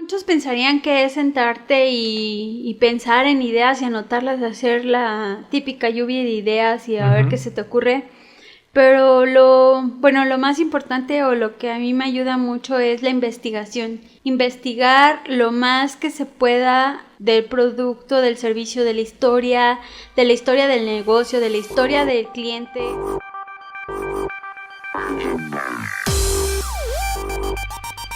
Muchos pensarían que es sentarte y pensar en ideas y anotarlas, hacer la típica lluvia de ideas y a ver qué se te ocurre. Pero lo más importante o lo que a mí me ayuda mucho es la investigación. Investigar lo más que se pueda del producto, del servicio, de la historia del negocio, de la historia del cliente.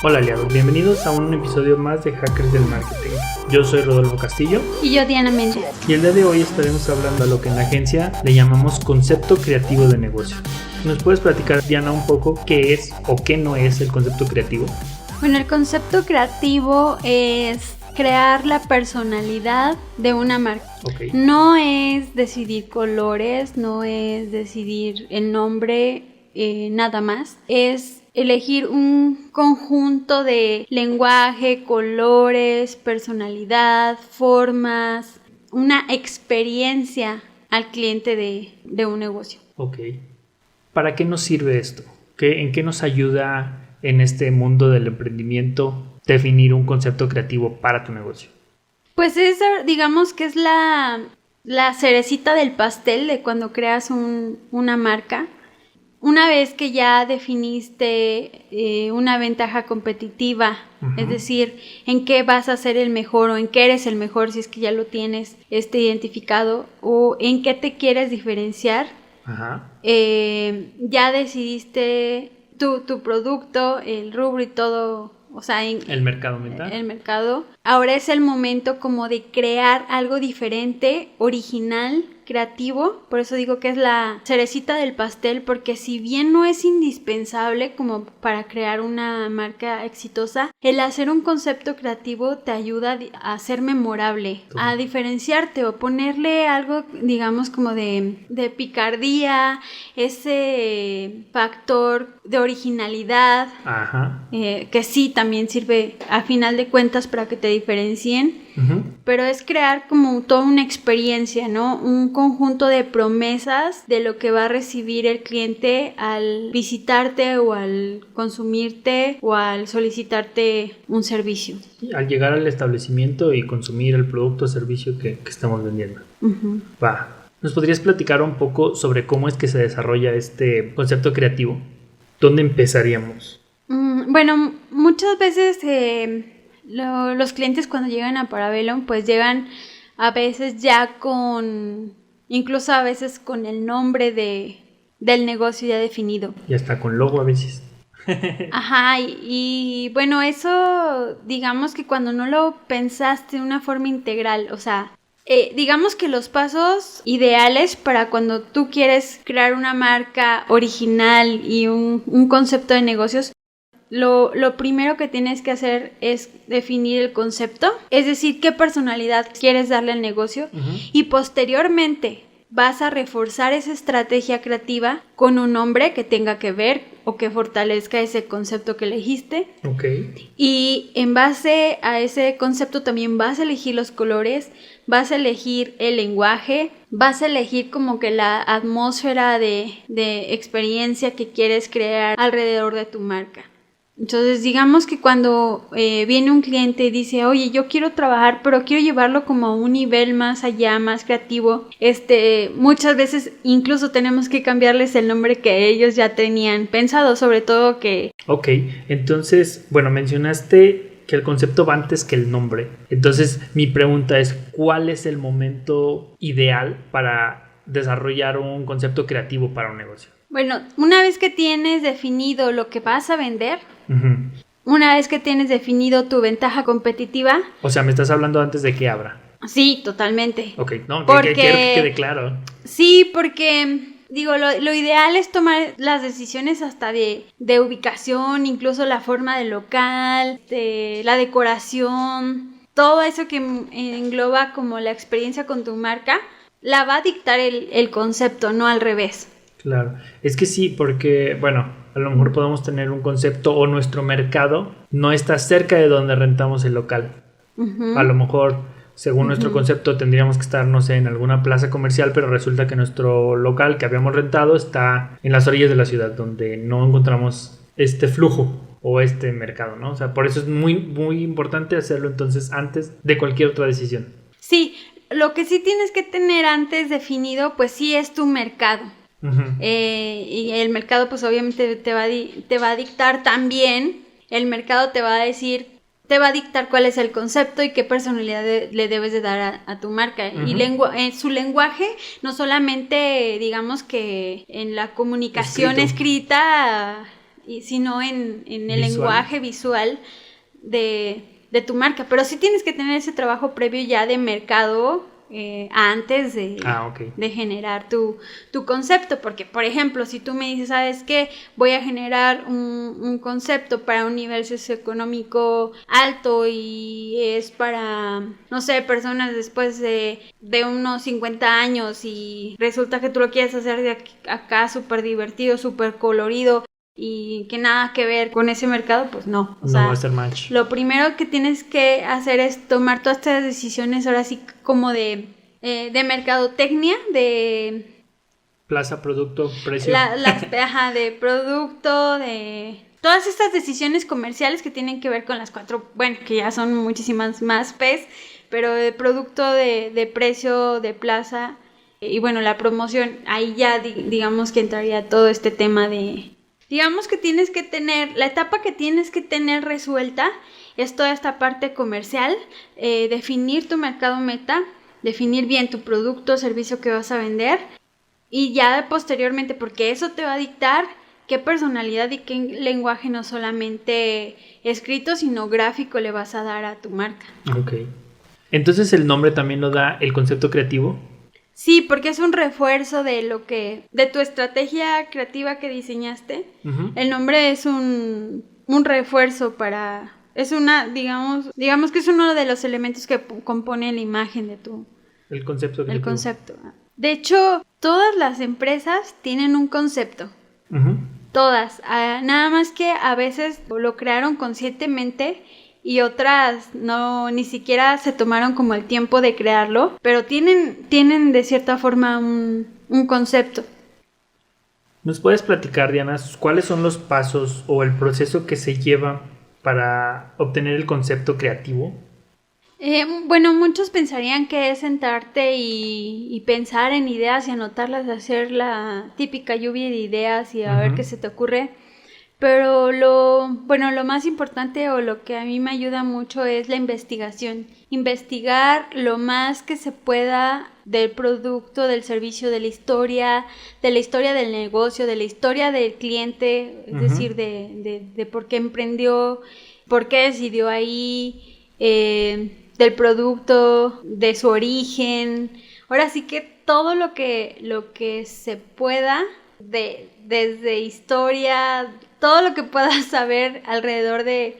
Hola aliados, bienvenidos a un episodio más de Hackers del Marketing. Yo soy Rodolfo Castillo. Y yo Diana Méndez. Y el día de hoy estaremos hablando de lo que en la agencia le llamamos concepto creativo de negocio. ¿Nos puedes platicar, Diana, un poco qué es o qué no es el concepto creativo? Bueno, el concepto creativo es crear la personalidad de una marca. Okay. No es decidir colores, no es decidir el nombre, nada más. Es elegir un conjunto de lenguaje, colores, personalidad, formas, una experiencia al cliente de un negocio. Ok. ¿Para qué nos sirve esto? ¿En qué nos ayuda en este mundo del emprendimiento definir un concepto creativo para tu negocio? Pues eso, digamos que es la cerecita del pastel de cuando creas una marca. Una vez que ya definiste una ventaja competitiva, es decir, en qué vas a ser el mejor o en qué eres el mejor si es que ya lo tienes identificado o en qué te quieres diferenciar, ya decidiste tu producto, el rubro y todo, o sea, el mercado mental. El mercado. Ahora es el momento como de crear algo diferente, original, creativo. Por eso digo que es la cerecita del pastel, porque si bien no es indispensable como para crear una marca exitosa, el hacer un concepto creativo te ayuda a ser memorable, a diferenciarte o ponerle algo, digamos, como de picardía, ese factor de originalidad, que sí también sirve a final de cuentas para que te diferencien. Pero es crear como toda una experiencia, ¿no? Un conjunto de promesas de lo que va a recibir el cliente al visitarte o al consumirte o al solicitarte un servicio. Al llegar al establecimiento y consumir el producto o servicio que estamos vendiendo. ¿Nos podrías platicar un poco sobre cómo es que se desarrolla este concepto creativo? ¿Dónde empezaríamos? Bueno, muchas veces los clientes cuando llegan a Parabellum pues llegan a veces ya incluso a veces con el nombre del negocio ya definido. Y hasta con logo a veces. Y bueno, eso digamos que cuando no lo pensaste de una forma integral, o sea, digamos que los pasos ideales para cuando tú quieres crear una marca original y un concepto de negocios, lo primero que tienes que hacer es definir el concepto, es decir, qué personalidad quieres darle al negocio y posteriormente vas a reforzar esa estrategia creativa con un nombre que tenga que ver o que fortalezca ese concepto que elegiste. Y en base a ese concepto también vas a elegir los colores, vas a elegir el lenguaje, vas a elegir como que la atmósfera de experiencia que quieres crear alrededor de tu marca. Entonces, digamos que cuando viene un cliente y dice, oye, yo quiero trabajar, pero quiero llevarlo como a un nivel más allá, más creativo, muchas veces incluso tenemos que cambiarles el nombre que ellos ya tenían pensado, sobre todo que... Ok, entonces, bueno, mencionaste que el concepto va antes que el nombre. Entonces, mi pregunta es, ¿cuál es el momento ideal para desarrollar un concepto creativo para un negocio? Bueno, una vez que tienes definido lo que vas a vender, una vez que tienes definido tu ventaja competitiva... O sea, ¿me estás hablando antes de que abra? Sí, totalmente. Ok, no, porque, que quede claro. Sí, porque... Digo, lo ideal es tomar las decisiones hasta de ubicación, incluso la forma del local, la decoración, todo eso que engloba como la experiencia con tu marca, la va a dictar el concepto, no al revés. Claro, es que sí, porque, bueno, a lo mejor podemos tener un concepto o nuestro mercado no está cerca de donde rentamos el local. A lo mejor, según nuestro concepto, tendríamos que estar, no sé, en alguna plaza comercial, pero resulta que nuestro local que habíamos rentado está en las orillas de la ciudad, donde no encontramos este flujo o este mercado, ¿no? O sea, por eso es muy, muy importante hacerlo entonces antes de cualquier otra decisión. Sí, lo que sí tienes que tener antes definido, pues sí es tu mercado. Y el mercado pues obviamente te va a dictar también, el mercado te va a decir, te va a dictar cuál es el concepto y qué personalidad le debes de dar a tu marca. Y su lenguaje, no solamente digamos que en la comunicación escrita sino en el lenguaje visual de tu marca. Pero sí tienes que tener ese trabajo previo ya de mercado antes de generar tu concepto, porque por ejemplo si tú me dices, ¿sabes qué? Voy a generar un concepto para un nivel socioeconómico alto y es para, no sé, personas después de unos 50 años y resulta que tú lo quieres hacer de acá súper divertido, súper colorido y que nada que ver con ese mercado, pues no. O sea, va a ser match. Lo primero que tienes que hacer es tomar todas estas decisiones ahora sí como de mercadotecnia, de plaza, producto, precio. De producto, de todas estas decisiones comerciales que tienen que ver con las 4, bueno, que ya son muchísimas más P's, pero de producto, de precio, de plaza y bueno, la promoción, ahí ya digamos que entraría todo este tema de... Digamos que tienes que tener, la etapa que tienes que tener resuelta es toda esta parte comercial, definir tu mercado meta, definir bien tu producto o servicio que vas a vender y ya posteriormente, porque eso te va a dictar qué personalidad y qué lenguaje no solamente escrito, sino gráfico le vas a dar a tu marca. Ok. Entonces el nombre también lo da el concepto creativo. Sí, porque es un refuerzo de tu estrategia creativa que diseñaste. Uh-huh. El nombre es un refuerzo para, es una, digamos que es uno de los elementos que compone la imagen de el concepto creativo. El concepto. De hecho, todas las empresas tienen un concepto. Uh-huh. Todas. Nada más que a veces lo crearon conscientemente y otras no, ni siquiera se tomaron como el tiempo de crearlo, pero tienen de cierta forma un concepto. ¿Nos puedes platicar, Diana, cuáles son los pasos o el proceso que se lleva para obtener el concepto creativo? Bueno, muchos pensarían que es sentarte y pensar en ideas y anotarlas, hacer la típica lluvia de ideas y a ver qué se te ocurre. Pero lo más importante o lo que a mí me ayuda mucho es la investigación. Investigar lo más que se pueda del producto, del servicio, de la historia del negocio, de la historia del cliente, es decir, de por qué emprendió, por qué decidió ahí, del producto, de su origen. Ahora sí que todo lo que se pueda desde historia, todo lo que puedas saber alrededor de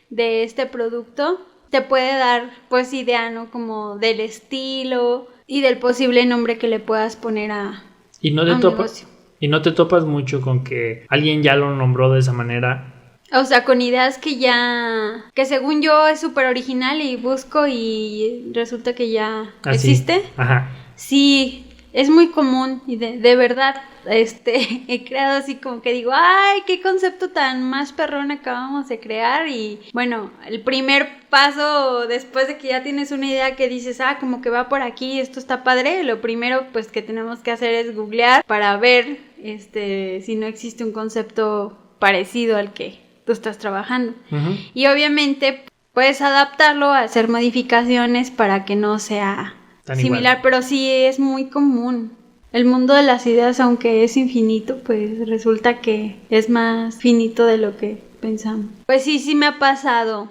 este producto te puede dar pues idea, ¿no? Como del estilo y del posible nombre que le puedas poner a un negocio. Y no te topas mucho con que alguien ya lo nombró de esa manera. O sea, con ideas que según yo es súper original y busco y resulta que ya existe. Ajá. Sí, es muy común y de verdad he creado así como que digo, ay, qué concepto tan más perrón acabamos de crear. Y bueno, el primer paso después de que ya tienes una idea que dices, como que va por aquí, esto está padre, lo primero pues que tenemos que hacer es googlear para ver si no existe un concepto parecido al que tú estás trabajando. Uh-huh. Y obviamente puedes adaptarlo, hacer modificaciones para que no sea tan similar, igual. Pero sí es muy común. El mundo de las ideas, aunque es infinito, pues resulta que es más finito de lo que pensamos. Pues sí me ha pasado.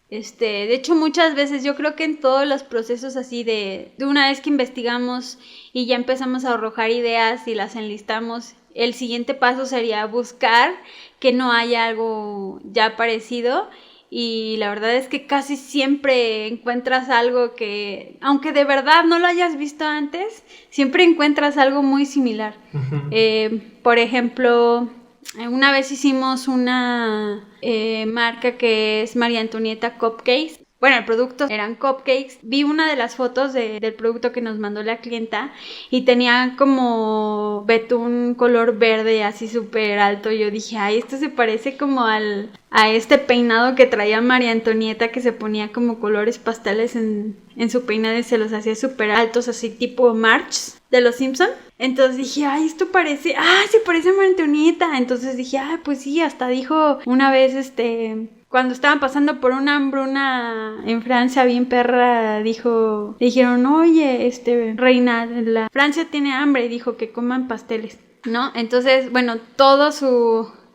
De hecho, muchas veces yo creo que en todos los procesos así de una vez que investigamos y ya empezamos a arrojar ideas y las enlistamos, el siguiente paso sería buscar que no haya algo ya parecido. Y la verdad es que casi siempre encuentras algo que, aunque de verdad no lo hayas visto antes, siempre encuentras algo muy similar. Uh-huh. Por ejemplo, una vez hicimos una marca que es María Antonieta Cupcakes. bueno, el producto eran cupcakes. Vi una de las fotos del producto que nos mandó la clienta y tenía como betún color verde así súper alto. Yo dije, ay, esto se parece como a este peinado que traía María Antonieta, que se ponía como colores pasteles en su peinado y se los hacía súper altos, así tipo March de los Simpson. Entonces dije, ay, esto parece, se parece a María Antonieta. Entonces dije, pues sí, hasta dijo una vez, cuando estaban pasando por una hambruna en Francia bien perra, dijeron, oye, reina, Francia tiene hambre, y dijo que coman pasteles, ¿no? Entonces, bueno,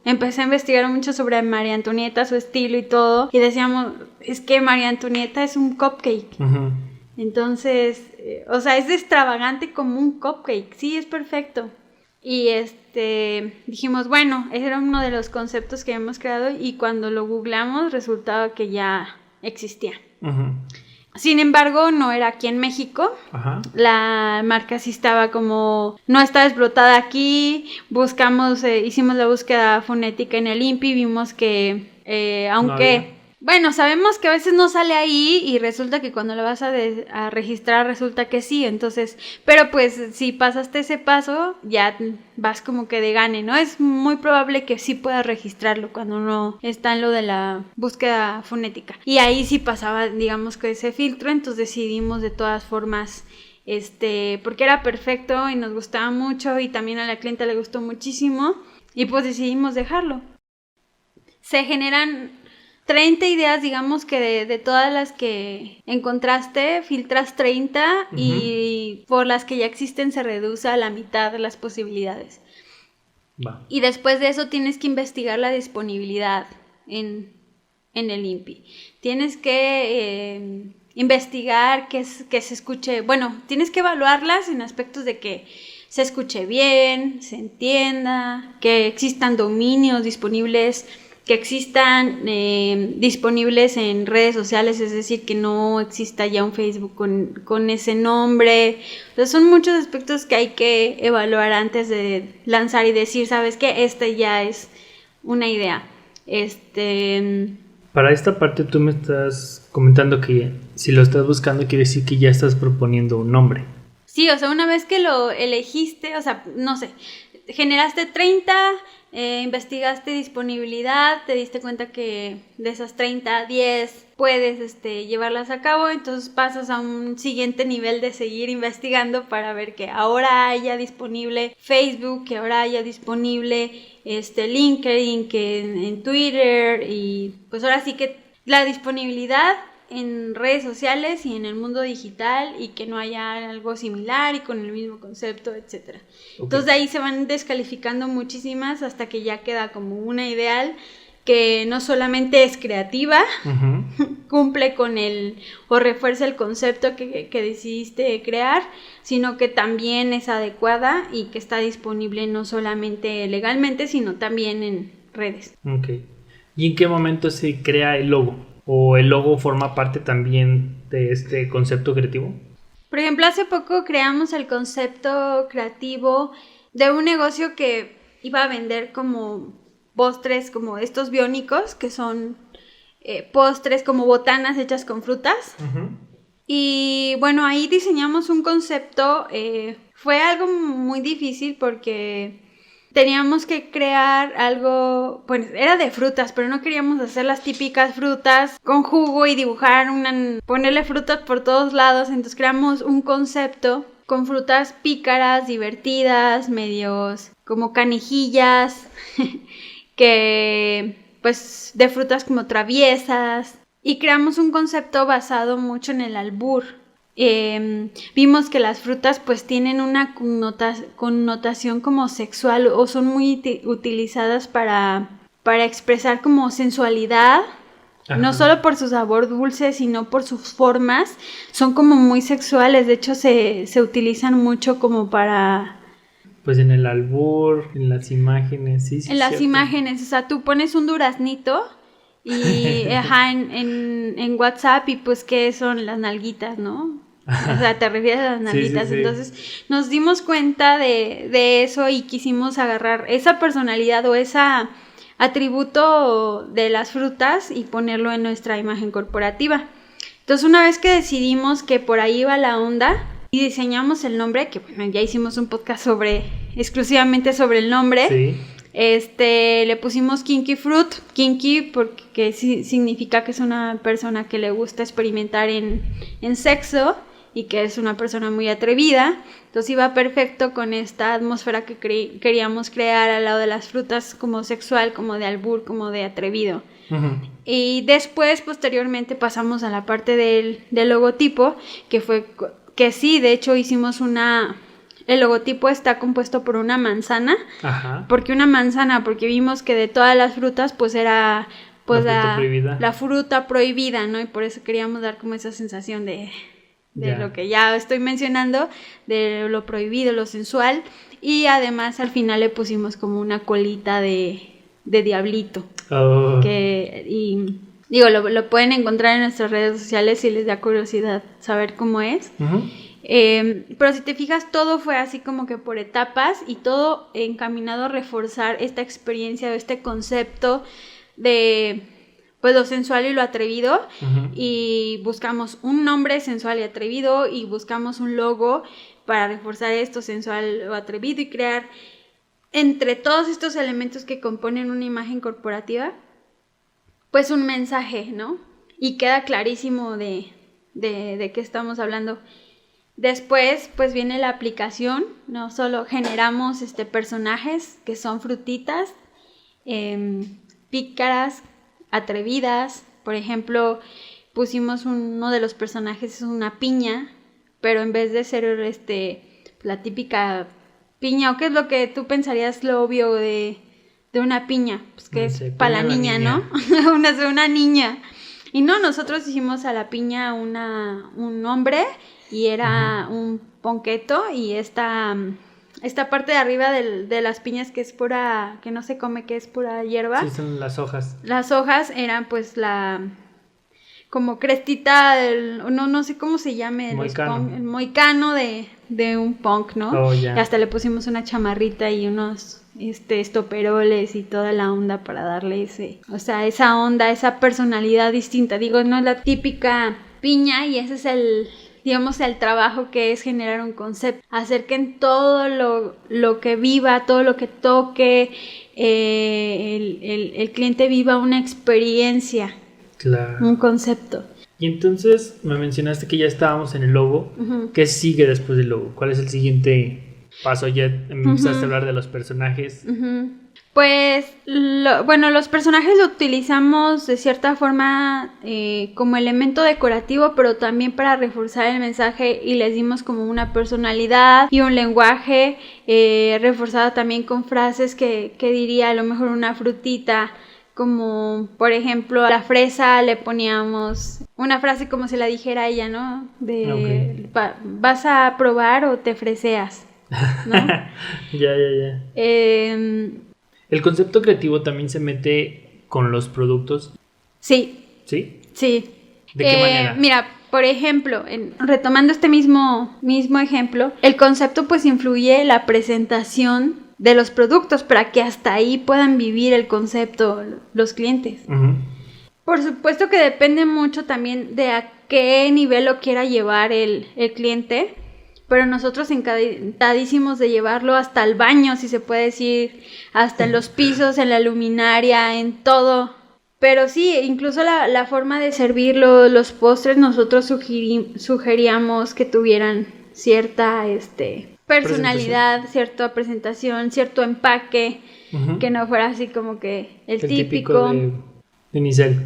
empecé a investigar mucho sobre María Antonieta, su estilo y todo, y decíamos, es que María Antonieta es un cupcake. Uh-huh. Entonces, o sea, es extravagante como un cupcake, sí, es perfecto. Y dijimos, bueno, ese era uno de los conceptos que habíamos creado, y cuando lo googleamos resultaba que ya existía. Uh-huh. Sin embargo, no era aquí en México. Ajá. La marca sí estaba como, no está explotada aquí. Hicimos la búsqueda fonética en el INPI, vimos que aunque... Bueno, sabemos que a veces no sale ahí y resulta que cuando lo vas a registrar resulta que sí, entonces, pero pues si pasaste ese paso ya vas como que de gane, ¿no? Es muy probable que sí puedas registrarlo cuando uno está en lo de la búsqueda fonética. Y ahí sí pasaba, digamos, que ese filtro, entonces decidimos de todas formas, porque era perfecto y nos gustaba mucho y también a la clienta le gustó muchísimo, y pues decidimos dejarlo. Se generan 30 ideas, digamos que de todas las que encontraste, filtras 30 uh-huh. Y por las que ya existen se reduce a la mitad de las posibilidades. Va. Y después de eso tienes que investigar la disponibilidad en el INPI. Tienes que investigar que se escuche, bueno, tienes que evaluarlas en aspectos de que se escuche bien, se entienda, que existan dominios disponibles, que existan disponibles en redes sociales, es decir, que no exista ya un Facebook con ese nombre. Entonces son muchos aspectos que hay que evaluar antes de lanzar y decir, ¿sabes qué? Ya es una idea. Para esta parte tú me estás comentando que si lo estás buscando quiere decir que ya estás proponiendo un nombre. Sí, o sea, una vez que lo elegiste, o sea, no sé, generaste 30... investigaste disponibilidad, te diste cuenta que de esas 30, 10 puedes llevarlas a cabo, entonces pasas a un siguiente nivel de seguir investigando para ver que ahora haya disponible Facebook, que ahora haya disponible LinkedIn, que en Twitter, y pues ahora sí que la disponibilidad en redes sociales y en el mundo digital, y que no haya algo similar y con el mismo concepto, etcétera. Okay. Entonces de ahí se van descalificando muchísimas hasta que ya queda como una ideal que no solamente es creativa, uh-huh. cumple con o refuerza el concepto que decidiste crear, sino que también es adecuada y que está disponible no solamente legalmente, sino también en redes. Okay. ¿Y en qué momento se crea el logo? ¿O el logo forma parte también de este concepto creativo? Por ejemplo, hace poco creamos el concepto creativo de un negocio que iba a vender como postres, como estos biónicos, que son postres como botanas hechas con frutas. Uh-huh. Y bueno, ahí diseñamos un concepto. Fue algo muy difícil porque teníamos que crear algo, pues era de frutas, pero no queríamos hacer las típicas frutas con jugo y dibujar ponerle frutas por todos lados. Entonces creamos un concepto con frutas pícaras, divertidas, medios como canijillas, que pues de frutas como traviesas, y creamos un concepto basado mucho en el albur. Vimos que las frutas pues tienen una connotación como sexual, o son muy utilizadas para expresar como sensualidad. Ajá. No solo por su sabor dulce, sino por sus formas, son como muy sexuales. De hecho se utilizan mucho como para... Pues en el albur, en las imágenes, sí. En las imágenes, o sea, tú pones un duraznito y ajá, en WhatsApp, y pues ¿qué son las nalguitas, no? O sea, te refieres a las nalguitas. Sí. Entonces nos dimos cuenta de eso y quisimos agarrar esa personalidad o ese atributo de las frutas y ponerlo en nuestra imagen corporativa. Entonces una vez que decidimos que por ahí iba la onda y diseñamos el nombre, que bueno, ya hicimos un podcast exclusivamente sobre el nombre, sí. Le pusimos Kinky Fruit, Kinky porque sí, significa que es una persona que le gusta experimentar en sexo y que es una persona muy atrevida. Entonces iba perfecto con esta atmósfera que queríamos crear al lado de las frutas, como sexual, como de albur, como de atrevido. Uh-huh. Y después, posteriormente, pasamos a la parte del logotipo, que sí, de hecho hicimos el logotipo está compuesto por una manzana. Ajá. ¿Por qué una manzana? Porque vimos que de todas las frutas pues era pues la fruta prohibida, ¿no? Y por eso queríamos dar como esa sensación de lo que ya estoy mencionando, de lo prohibido, lo sensual. Y además al final le pusimos como una colita de diablito. Oh. Lo pueden encontrar en nuestras redes sociales si les da curiosidad saber cómo es. Uh-huh. Pero si te fijas, todo fue así como que por etapas y todo encaminado a reforzar esta experiencia, este concepto de pues lo sensual y lo atrevido. Uh-huh. Y buscamos un nombre sensual y atrevido y buscamos un logo para reforzar esto sensual o atrevido y crear entre todos estos elementos que componen una imagen corporativa pues un mensaje, ¿no? Y queda clarísimo de qué estamos hablando. Después, pues viene la aplicación, no solo generamos personajes que son frutitas, pícaras, atrevidas. Por ejemplo, pusimos uno de los personajes es una piña, pero en vez de ser la típica piña, ¿o qué es lo que tú pensarías lo obvio de una piña? Pues que es para la niña, ¿no? una niña. Y no, nosotros hicimos a la piña un hombre y era un ponqueto y esta parte de arriba de las piñas que es pura, que no se come, que es pura hierba. Sí, son las hojas. Las hojas eran pues como crestita no sé cómo se llame, el moicano de un punk, ¿no? Oh, yeah. Y hasta le pusimos una chamarrita y unos estoperoles y toda la onda para darle esa onda, esa personalidad distinta. Digo, no es la típica piña y ese es el trabajo que es generar un concepto, hacer que en todo lo que viva, todo lo que toque, el cliente viva una experiencia, claro, un concepto. Y entonces me mencionaste que ya estábamos en el logo. Uh-huh. ¿Qué sigue después del logo? ¿Cuál es el siguiente paso? Ya empezaste a hablar de los personajes. Uh-huh. Pues, los personajes lo utilizamos de cierta forma como elemento decorativo, pero también para reforzar el mensaje y les dimos como una personalidad y un lenguaje reforzado también con frases que diría a lo mejor una frutita, como por ejemplo a la fresa le poníamos una frase como si la dijera ella, ¿no? De ¿vas a probar o te freseas? ¿No? Ya. ¿El concepto creativo también se mete con los productos? Sí. ¿Sí? Sí. ¿De qué manera? Mira, por ejemplo, retomando este mismo ejemplo, el concepto pues influye en la presentación de los productos para que hasta ahí puedan vivir el concepto los clientes. Uh-huh. Por supuesto que depende mucho también de a qué nivel lo quiera llevar el cliente, pero nosotros encantadísimos de llevarlo hasta el baño, si se puede decir, hasta en los pisos, en la luminaria, en todo. Pero sí, incluso la forma de servirlo, los postres, nosotros sugeríamos que tuvieran cierta personalidad, cierta presentación, cierto empaque, uh-huh, que no fuera así como que el típico de unicel.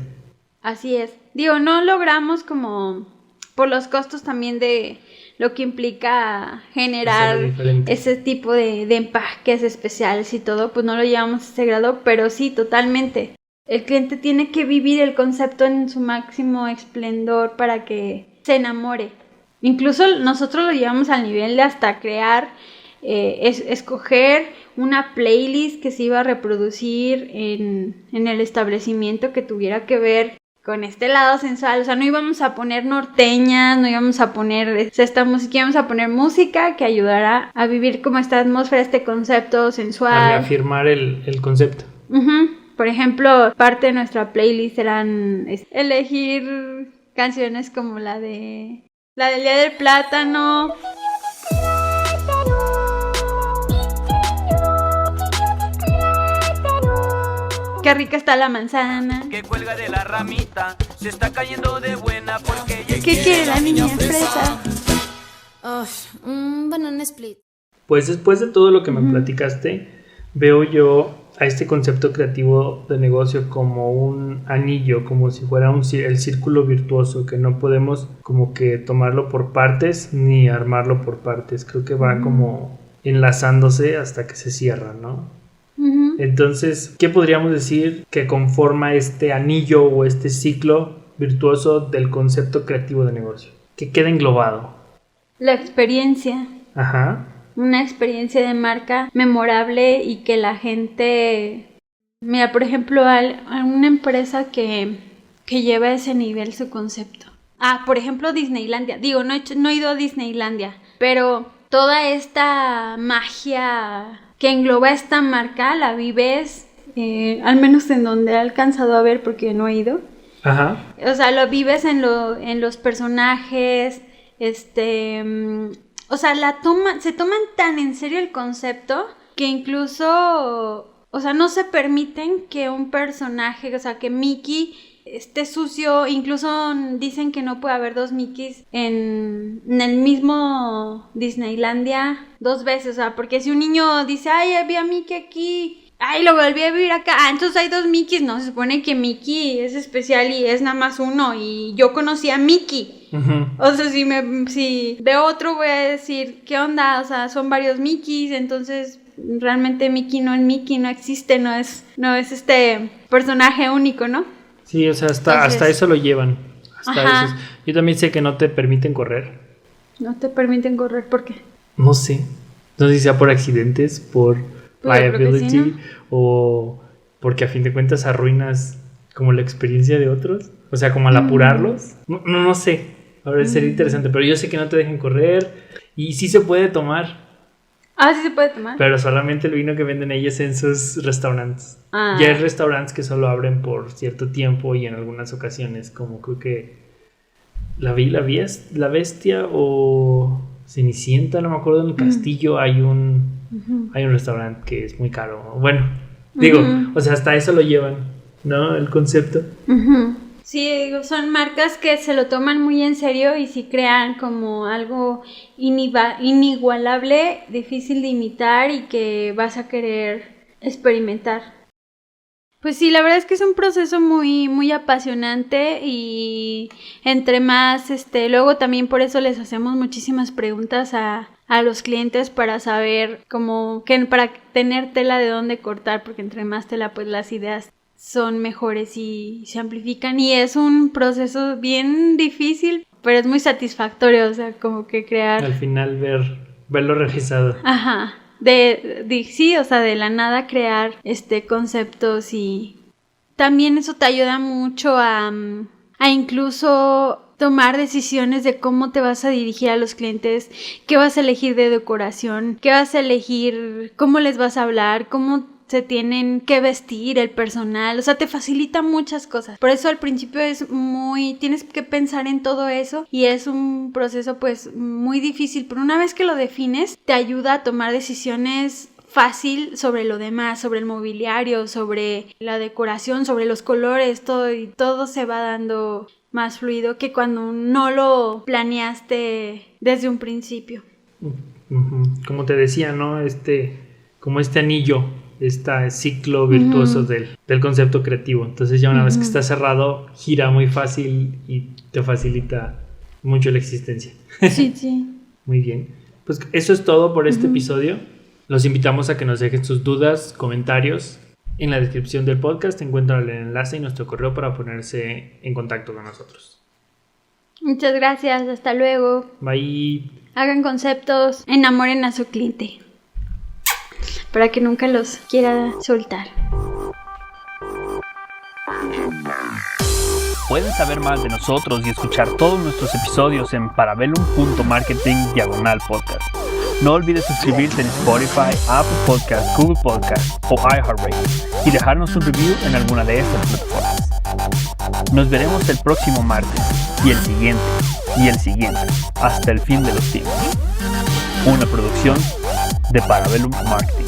Así es. Digo, no logramos como por los costos también de lo que implica generar ese tipo de empaques especiales y todo, pues no lo llevamos a ese grado, pero sí, totalmente. El cliente tiene que vivir el concepto en su máximo esplendor para que se enamore. Incluso nosotros lo llevamos al nivel de hasta crear, escoger una playlist que se iba a reproducir en el establecimiento que tuviera que ver con este lado sensual. O sea, no íbamos a poner norteñas, no íbamos a poner esta música, íbamos a poner música que ayudara a vivir como esta atmósfera, este concepto sensual. A reafirmar el concepto. Uh-huh. Por ejemplo, parte de nuestra playlist eran elegir canciones como la del Día del Plátano. Qué rica está la manzana. Que cuelga de la ramita, se está cayendo de buena porque ¿Qué quiere la niña fresa? Un banana split. Pues después de todo lo que me platicaste, veo yo a este concepto creativo de negocio como un anillo, como si fuera el círculo virtuoso, que no podemos como que tomarlo por partes ni armarlo por partes. Creo que va como enlazándose hasta que se cierra, ¿no? Entonces, ¿qué podríamos decir que conforma este anillo o este ciclo virtuoso del concepto creativo de negocio? Que queda englobado. La experiencia. Ajá. Una experiencia de marca memorable y que la gente... Mira, por ejemplo, una empresa que lleva a ese nivel su concepto. Por ejemplo, Disneylandia. Digo, no he ido a Disneylandia, pero toda esta magia que engloba esta marca la vives, al menos en donde he alcanzado a ver porque no he ido. Ajá. O sea, lo vives en los personajes, o sea, se toman tan en serio el concepto que incluso, o sea, no se permiten que un personaje, o sea, que Mickey esté sucio. Incluso dicen que no puede haber dos Mickeys en el mismo Disneylandia 2 veces, o sea, porque si un niño dice, ay, había Mickey aquí, ay, lo volví a vivir acá, entonces hay 2 Mickeys. No, se supone que Mickey es especial y es nada más uno, y yo conocí a Mickey. O sea, si veo otro voy a decir, ¿qué onda? O sea, son varios Mickeys, entonces realmente Mickey, no existe, no es este personaje único, ¿no? Sí, o sea, hasta eso lo llevan. Hasta eso. Yo también sé que no te permiten correr. No te permiten correr, ¿por qué? No sé. No sé si sea por accidentes, por liability, sí, ¿no? O porque a fin de cuentas arruinas como la experiencia de otros. O sea, como al apurarlos. No sé. Ahora sería interesante, pero yo sé que no te dejan correr y sí se puede tomar. Sí se puede tomar. Pero solamente el vino que venden ellos en sus restaurantes. Ya hay restaurantes que solo abren por cierto tiempo y en algunas ocasiones, como creo que la Bestia o Cenicienta, no me acuerdo, en el castillo hay un restaurante que es muy caro. Bueno, digo, o sea, hasta eso lo llevan, ¿no? El concepto. Sí, son marcas que se lo toman muy en serio y sí crean como algo inigualable, difícil de imitar y que vas a querer experimentar. Pues sí, la verdad es que es un proceso muy, muy apasionante y entre más, luego también por eso les hacemos muchísimas preguntas a los clientes para saber para tener tela de dónde cortar, porque entre más tela pues las ideas son mejores y se amplifican, y es un proceso bien difícil, pero es muy satisfactorio, o sea, como que crear... Al final verlo realizado. Ajá, sí, o sea, de la nada crear conceptos, y también eso te ayuda mucho a incluso tomar decisiones de cómo te vas a dirigir a los clientes, qué vas a elegir de decoración, qué vas a elegir, cómo les vas a hablar, cómo se tienen que vestir el personal, o sea, te facilita muchas cosas. Por eso al principio tienes que pensar en todo eso y es un proceso pues muy difícil, pero una vez que lo defines, te ayuda a tomar decisiones fácil sobre lo demás, sobre el mobiliario, sobre la decoración, sobre los colores, todo se va dando más fluido que cuando no lo planeaste desde un principio. Como te decía, ¿no? Como este anillo, este ciclo virtuoso del concepto creativo. Entonces ya una vez que está cerrado, gira muy fácil y te facilita mucho la existencia. Sí. Muy bien. Pues eso es todo por este episodio. Los invitamos a que nos dejen sus dudas, comentarios. En la descripción del podcast encuentran el enlace y nuestro correo para ponerse en contacto con nosotros. Muchas gracias, hasta luego. Bye. Hagan conceptos, enamoren a su cliente para que nunca los quiera soltar. Pueden saber más de nosotros y escuchar todos nuestros episodios en parabellum.marketing/podcast. No olvides suscribirte en Spotify, Apple Podcasts, Google Podcasts o iHeartRadio y dejarnos un review en alguna de estas plataformas. Nos veremos el próximo martes. y el siguiente, y el siguiente, hasta el fin de los tiempos. Una producción de Parabellum Marketing.